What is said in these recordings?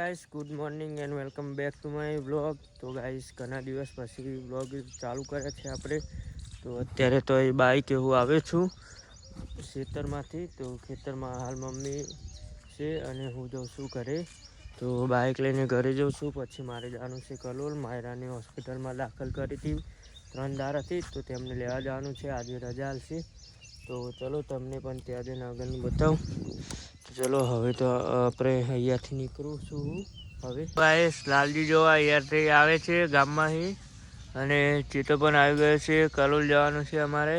Guys good morning and welcome back to my vlog. તો guys ઘણા દિવસ પછી વ્લોગ ચાલુ કરે છે આપણે. તો અત્યારે તો એ બાઈક હું આવે છું ખેતરમાંથી. તો ખેતરમાં હાલ મમ્મી છે અને હું જાઉં છું ઘરે. તો બાઈક લઈને ઘરે જાઉં છું. પછી મારે જવાનું છે કલોલ. માયરાની હોસ્પિટલમાં દાખલ કરી હતી 3 દાર હતી, તો તેમને લેવા જવાનું છે. આજે રજા છે. તો ચલો તમને પણ ત્યાં જઈને આગળનું બતાવું. ચલો હવે તો આપણે અહીંયાથી નીકળું છું. હવે ગાઈસ લાલજી જોવા અહીંયાથી આવે છે ગામમાંથી, અને ચેતો પણ આવી ગયો છે. કલોલ જવાનું છે અમારે.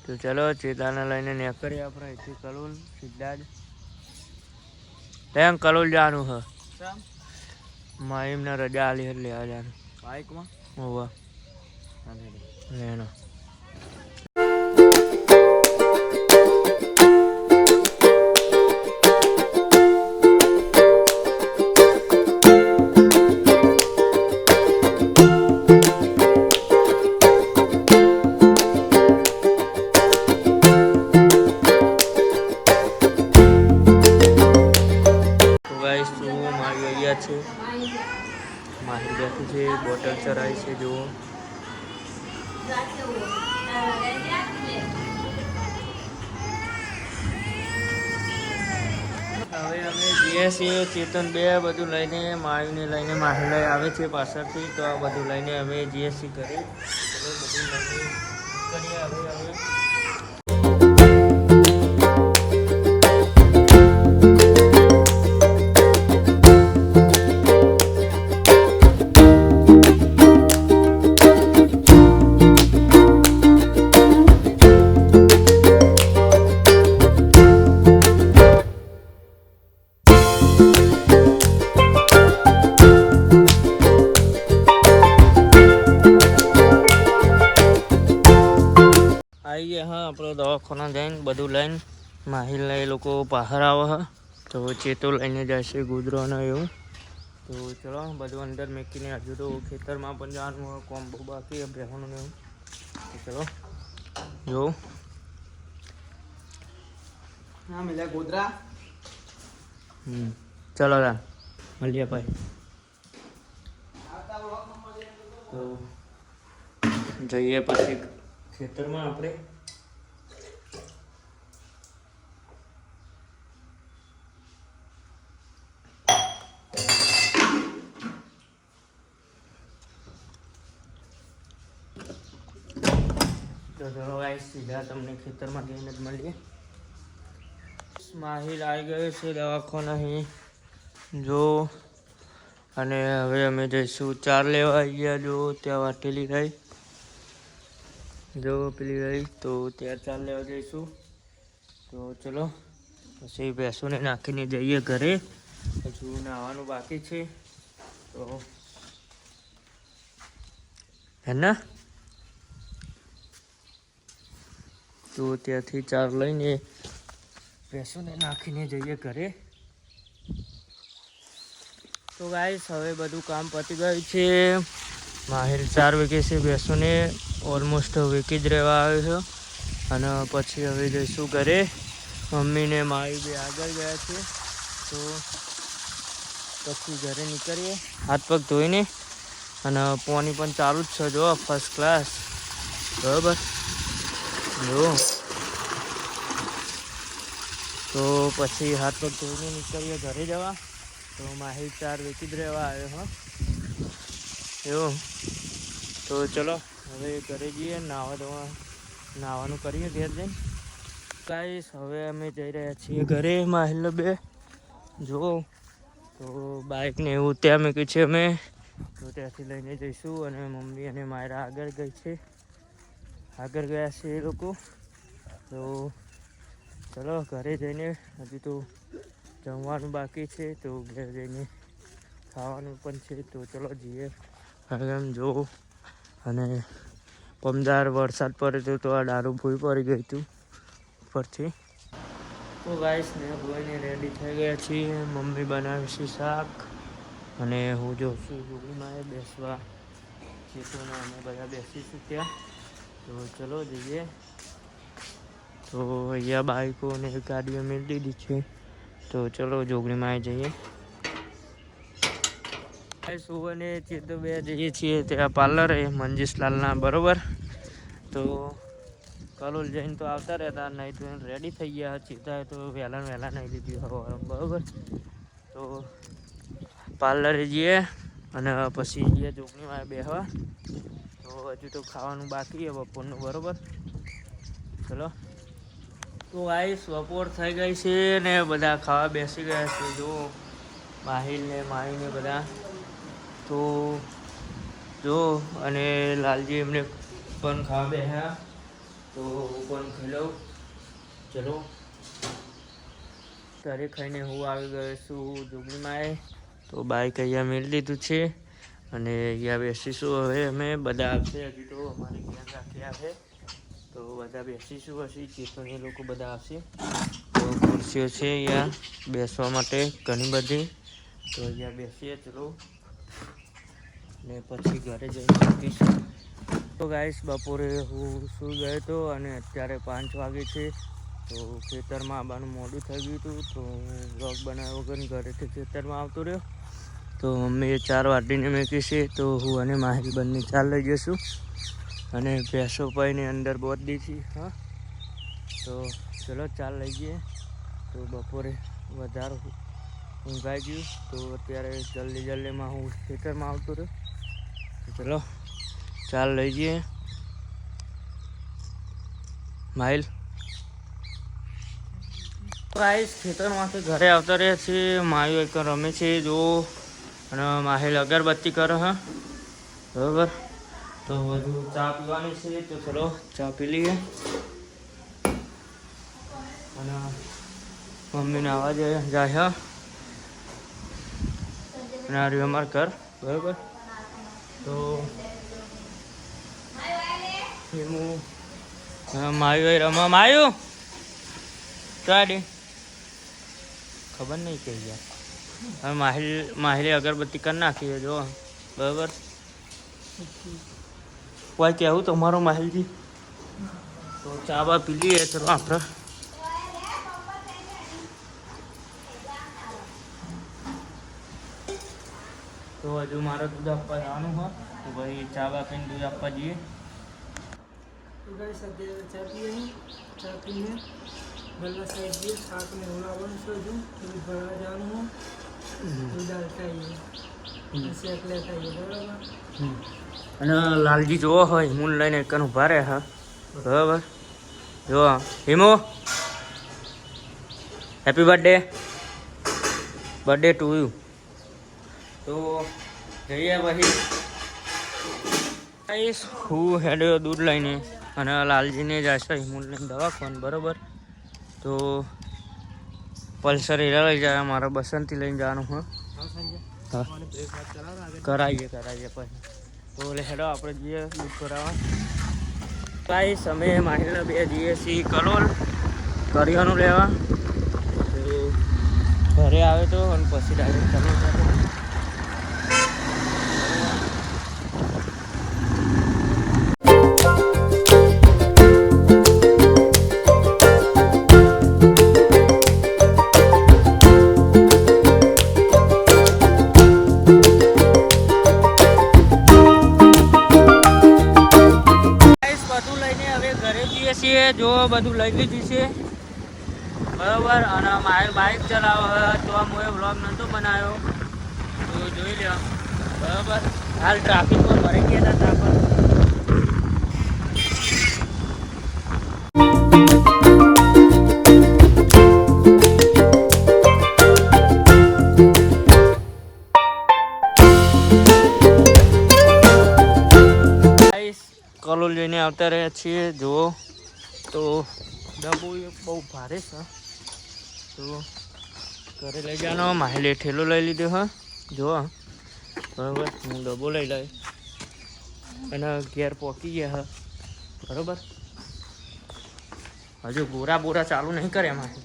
તો ચલો ચેતાને લઈને નીકળીએ આપણે અહીંથી કલોલ સીધા જ. એમ કલોલ જવાનું હ એમને રજા આલી એટલે લેવા જવાનું બાઇકમાં હોવા લેનો. છે માહિર બેઠી છે, બોટલ ચરાય છે. જુઓ હવે અમે જઈએ છીએ. ચેતન બે બધું લઈને માળીને લઈને માહિર આવે છે પાછળથી. તો આ બધું લઈને અમે જઈએ છીએ ઘરે. બધું લઈને કરીએ હવે. આવી ગયા હા આપણે દવાખાના જઈને બધું લઈને માહિર લઈ લોકો બહાર આવે હ. તો ચેતો લઈને જશે ગુદરોને એવું. તો ચલો બધું અંદર મેકીને હજુ તો ખેતરમાં પણ જવાનું હોય, કોમ બહુ બાકી બેસવાનું એવું. તો ચલો જો હા મિલ્યા ગોદરા. ચલો રા મળીએ ભાઈ. તો જઈએ પછી ખેતરમાં આપણે. તો ચલો ગાઈસ સીધા તમને ખેતરમાં જઈને જ મળીએ. માહિર આવી ગયો છે દવાખાના અહીં જો. અને હવે અમે જઈશું ચાર લેવા આવી ગયા. જો ત્યાં વાટેલી રહી જો પેલી રહી, તો ત્યાં ચાર લેવા જઈશું. તો ચલો પછી ભેંસોને નાખીને જઈએ ઘરે. હજુ નાહવાનું બાકી છે. તો હેના તો ત્યાંથી ચાર લઈને ભેંસોને નાખીને જઈએ ઘરે. તો ગાઈસ હવે બધું કામ પતી ગયું છે. માહિર ચાર વીકે છે ભેંસોને, ઓલમોસ્ટ વીકી જ રહેવા આવ્યો છે. અને પછી હવે જઈશું ઘરે. મમ્મીને મારી બે આગળ ગયા છે. તો પછી ઘરે નીકળીએ હાથ પગ ધોઈને. અને પાણી પણ ચાલુ જ છે જો ફર્સ્ટ ક્લાસ બરાબર જો. તો પછી હાથ પગ ધોઈને નીકળીએ ઘરે જવા. તો માહિર ચાર વેચી જ રહેવા આવ્યો હો એવું. તો ચલો હવે ઘરે જઈએ, નાહવાનું કરીએ ઘેર જઈને. ગાઈસ હવે અમે જઈ રહ્યા છીએ ઘરે માહિર બે જો. તો બાઇકને એવું ત્યાં મૂક્યું છે અમે. તો ત્યાંથી લઈને જઈશું. અને મમ્મી અને માયરા આગળ ગયા છે એ લોકો. તો ચલો ઘરે જઈને હજુ તો જમવાનું બાકી છે. તો ઘરે જઈને ખાવાનું પણ છે. તો ચલો જઈએ એમ જો. અને પમદાર વરસાદ પડ્યો તો આ દારૂ ભૂઈ પડી ગયું હતું ઉપરથી. તો ગાઈસ ને ધોઈને રેડી થઈ ગયા છીએ. મમ્મી બનાવે છે શાક અને હું જોઉં છું જોગીમાં બેસવા. ચેતોને અમે બધા બેસીશું ત્યાં. તો ચલો જઈએ. તો અહીંયા બાઈકો અને ગાડીઓ મેળ દીધી છે. તો ચલો જોગણીમાં જઈએ. સુવને ચેતો બે જઈએ છીએ ત્યાં પાર્લરે મંજીશલાલના બરોબર. તો કલોલ જઈને તો આવતા રહેતા, નહીં તો રેડી થઈ ગયા. ચેતા તો વહેલા નહીં લીધી હવે બરોબર. તો પાર્લરે જઈએ અને પછી જઈએ જોગણીમાં બેસવા. તો હજુ તો ખાવાનું બાકી છે બપોરનું બરોબર. ચલો તો આઈશ બપોર થઈ ગઈ છે ને બધા ખાવા બેસી ગયા છે. જો માહિલ ને માહીને બધા તો જો અને લાલજી એમને પણ ખાવા બેસ્યા. તો હું પણ ખાઈ લઉં. ચલો ઘરે ખાઈને હું આવી ગયો છું જોગણીમાં. તો બાઈક અહીંયા મેળવી દીધું છે અને અહીંયા બેસીશું. હવે અમે બધા આવશે, હજી તો અમારી ઘેર રાખ્યા છે. તો બધા બેસીશું પછી ચેતોની લોકો બધા આવશે. તો ખુરશીઓ છે અહીંયા બેસવા માટે ઘણી બધી. તો અહીંયા બેસીએ ચલો ને પછી ઘરે જઈને મૂકીશું. તો ગાઈસ બપોરે હું સૂઈ ગયો હતો અને અત્યારે 5 વાગે છે. તો ખેતરમાં આવવાનું મોડું થઈ ગયું હતું. તો વ્લોગ બનાવ્યો વગર ઘરેથી ખેતરમાં આવતો રહ્યો. તો મમ્મીએ 4 વાટીને મૂકી છે. તો હું અને માહિલ બંને 4 લઈ જઈશું અને ભેંસો પાઈને અંદર બોધ દીધી. હા તો ચલો 4 લઈ જઈએ. તો બપોરે વધારે ઊંઘાઈ ગયું. તો અત્યારે જલ્દીમાં હું ખેતરમાં આવતો રહ્યો. ચલો 4 લઈ જઈએ. માહિલ ગાઈસ ખેતરમાંથી ઘરે આવતા રહ્યા છે. માયો એક રમે છે જો, અને માહિલ અગરબત્તી કરે હા બરાબર. તો હજુ ચા પીવાની છે. તો ચલો ચા પી લઈએ. અને મમ્મીને આવા જાય હા. અને આ રહ્યું અમારું ઘર બરાબર. તો માયું રમવા માયું ચાડી ખબર નહીં કે યાર. હવે માહિલે અગરબત્તી કરી નાખી જો બરાબર. કોઈ કહેવું તમારો માહિલજી? તો ચા બા પી લઈએ. ચલો આપણે તો હજુ મારે દૂધ આપવા જવાનું હોય. તો ભાઈ ચા બા પીને દૂધ આપવા જઈએ. તો ગાઈસ અત્યારે ચા પીએ. ચા પીને ગલ્લા સાઈડ જઈએ. શાકને ઉલાવવાનું છે. હજુ દૂધ ભરવા જવાનું હોય. દૂધ ખાઈએ શેક લે ખાઈએ બરાબર. અને લાલજી જોવો હોય મૂન લઈને એકન ઉભા રહે હા બરાબર. જો હિમો હેપી બર્થડે ટુ યુ. તો જઈએ પછી હું હેડ્યો દૂધ લઈને અને લાલજીને જશે હિમુલ લઈને દવાખાને બરાબર. તો પલ્સર હીરા લઈ જાય. મારે બસંતી લઈને જવાનું હા. કરાવીએ પછી. તો હેડો આપણે જઈએ દૂધ કરાવવા. ગાઈસ અમે માહિલના 2 જઈએ છીએ કલોલ કરિયાણું લેવા. તો ઘરે આવે તો અને પછી ડાયરેક્ટ કલોલ જો બધું લઈ લીધું છે બરાબર. અને મારે બાઇક ચલાવે તો આ મોએ વ્લોગ નહોતો બનાવ્યો. તો જોઈ લો બરાબર. હાલ ટ્રાફિક પર ભરાઈ ગયા હતા પણ કલોલ જઈને આવતા રહ્યા છીએ. જુઓ તો ડબ્બો બહુ ભારે છે. તો ઘરે લઈ જવાનો. માહિલે ઠેલો લઈ લીધો હા જો બરાબર. હું ડબ્બો લઈ લઈ અને ઘેર પહોંચી ગયા હા બરાબર. હજુ બોરા ચાલુ નહીં કરે માહિલ.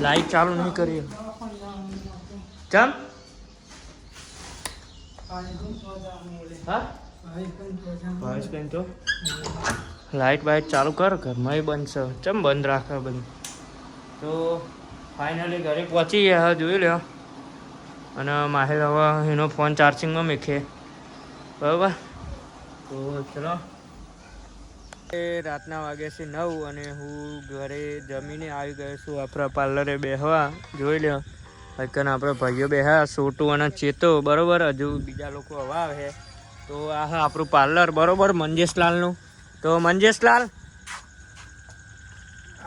લાઈટ ચાલુ નહીં કરી ચમ હા ભાવેશ બેન. તો લાઇટ બાઇટ ચાલુ કર. ઘરમાં બંધ છે ચમ બંધ રાખે બધું. તો ફાઇનલી ઘરે પહોંચી ગયા જોઈ લો. અને માહિલ હવે એનો ફોન ચાર્જિંગમાં મૂકે બરાબર. તો ચલો રાતના વાગે છે 9 અને હું ઘરે જમીને આવી ગયો છું આપણા પાર્લરે બેહવા. જોઈ લો અત્યારે આપણે ભાઈઓ બેહ્યા સોટું અને ચેતો બરાબર. હજુ બીજા લોકો હવા આવે તો આ હા આપણું પાર્લર બરાબર મંજેશલાલનું. તો મંજેશલાલ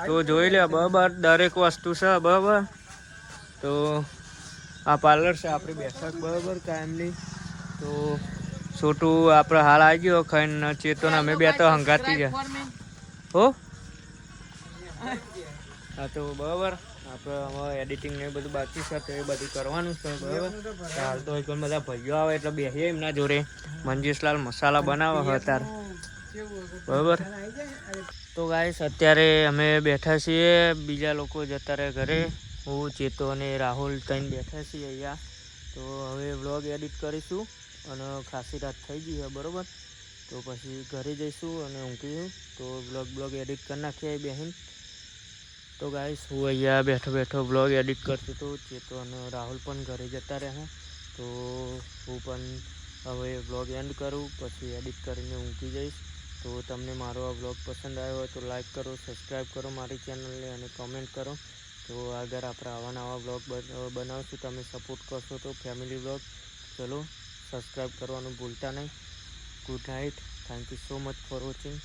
તો જોઈ લે બરાબર દરેક વસ્તુ છે બરાબર. તો આ પાર્લર છે આપણી બેઠક બરાબર કાયમની. તો છોટું આપણે હાલ આવી ગયો ખાઈને ચેતોને અમે બે તો હંગાતી ગયા હો. હા તો બરાબર આપણે હવે એડિટિંગ ને બધું બાકી છે તો એ બધું કરવાનું છે બરાબર. હાલ તો કોઈ બધા ભાઈઓ આવે એટલે બેસીએ એમના જોડે. મંજેશલાલ મસાલા બનાવે છે અત્યારે બરાબર. તો ગાઈસ અત્યારે અમે બેઠા છીએ, બીજા લોકો જતા રહે ઘરે. હું ચેતો અને રાહુલ ત્રણ બેઠા છીએ અહીંયા. તો હવે વ્લોગ એડિટ કરીશું અને ખાસી રાત થઈ ગઈ છે બરાબર. તો પછી ઘરે જઈશું અને ઊંઘીશું. તો બ્લોગ એડિટ કરી નાખીએ બેહીન. તો ગાઈસ હું અહીંયા બેઠો બેઠો બ્લોગ એડિટ કરતો હતો. ચેતો અને રાહુલ પણ ઘરે જતા રહે. તો હું પણ હવે બ્લોગ એન્ડ કરું પછી એડિટ કરીને ઊંઘી જઈશ. તો તમને મારો આ બ્લોગ પસંદ આવ્યો હોય તો લાઈક કરો, સબસ્ક્રાઈબ કરો મારી ચેનલને અને કમેન્ટ કરો. તો આગળ આપણે આવા નવા બ્લોગ બનાવશું. તમે સપોર્ટ કરશો તો ફેમિલી બ્લોગ. ચલો સબસ્ક્રાઈબ કરવાનું ભૂલતા નહીં. Good night. Thank you so much for watching.